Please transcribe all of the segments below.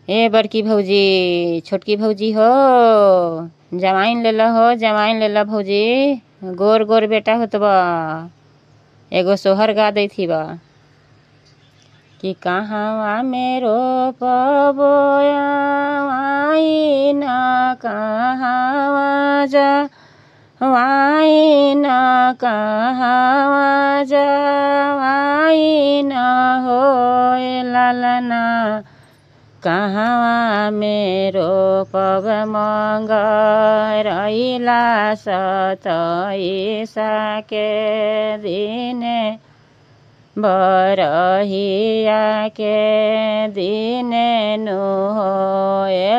ए बड़की भौजी छोटकी भौजी हो जमाइन ले ला हो जमाइन ले ला भौजी गोर गोर बेटा होत बा एगो सोहर गा दै थी बा कि कहवा मेरो पबोया वाइना कहवा जा वाइना कहवा जा वाइना हो लालना कहवा मेरो पब मंग रैला सतैसा के दिने बरहिया के दिने नु हो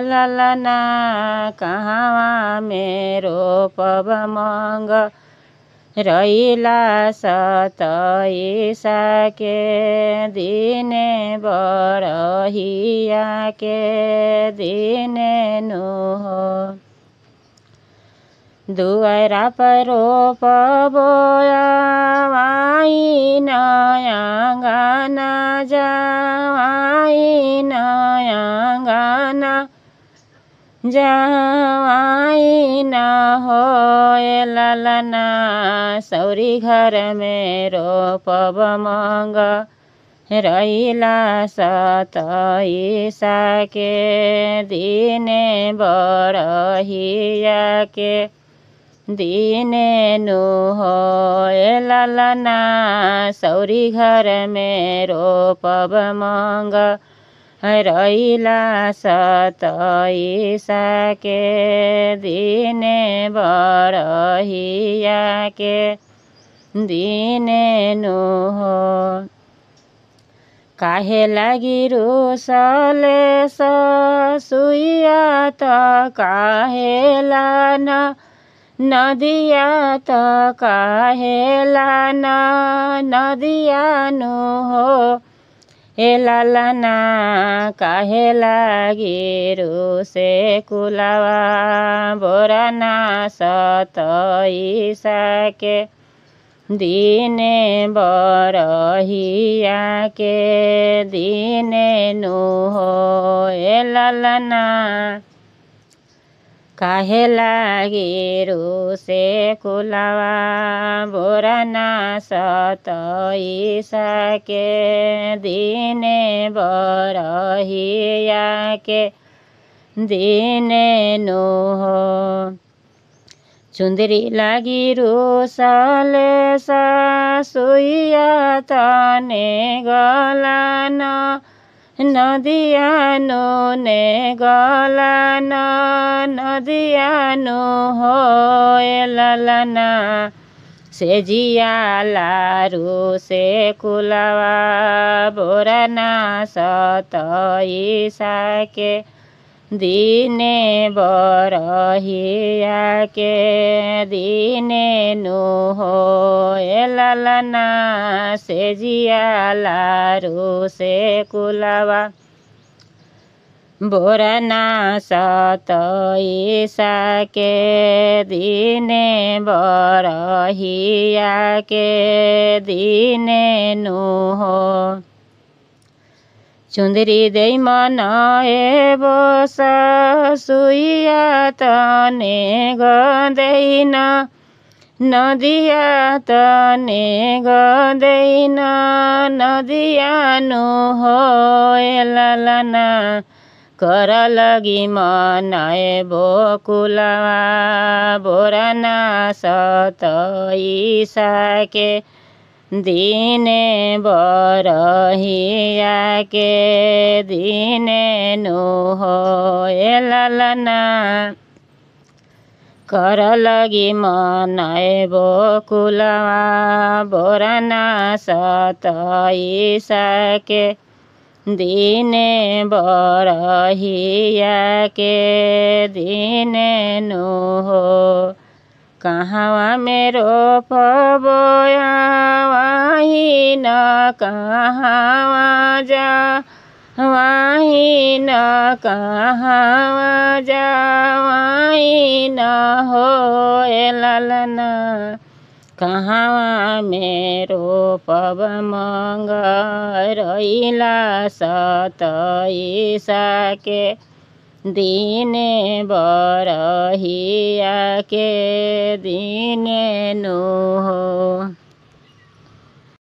ललना कहवा मेरो पब मंग रैला सतैसा के दिने बरहिया के दिने नु हो दुआरा परो पबोया वाइना आँगना जा वाइना आँगना जावाइना हो ललना सौरी घर मेरो पब मंग रैला सतैसा के दिने बरहिया के दिने नु हो ललना सौरी घर मेरो पब मंग रैला सतैसा के दिने बरहिया के दिने नु हो काहे लागि रुसले ससुइया त काहेला नदिया त काहेला नदिया नु हो ए लालना काहे लागि रुसे कुलावा बोराना सतैसा के दिने बरहिया के दिने नु हो ए लालना काहे लागि रुसे कुलावा बोराना सतैसा के दिने बरहिया के दिने नु हो चुंदरी लागि रुसले ससुइया तने गलान नदिया नु ने गलान नदिया नु हो ललना से जिया लारु से कुलावा बोराना सतैसा के दिने बरहिया के दिने नु हो ललना से जिया लारु से कुलावा बोराना सतैसा के दिने बरहिया के दिने नु हो चुंदरी दे मन एबो ससुइया तने गदैन नदिया तने गदैन नदिया नु हो ललना कर लगी मन एबो कुलावा बोराना सतैसा के दिने बरहिया के दिने नु हो ललना कर लगी मन एबो कुलावा बोराना सतैसा के दिने बरहिया के दिने नु हो कहवा मेरो पबोया वाइना कहवा जा वाइना कहवा जा वाइना हो ललना कहाँ मेरो पब मंगरैला सतैसा के दिने बरहिया के दिने नुह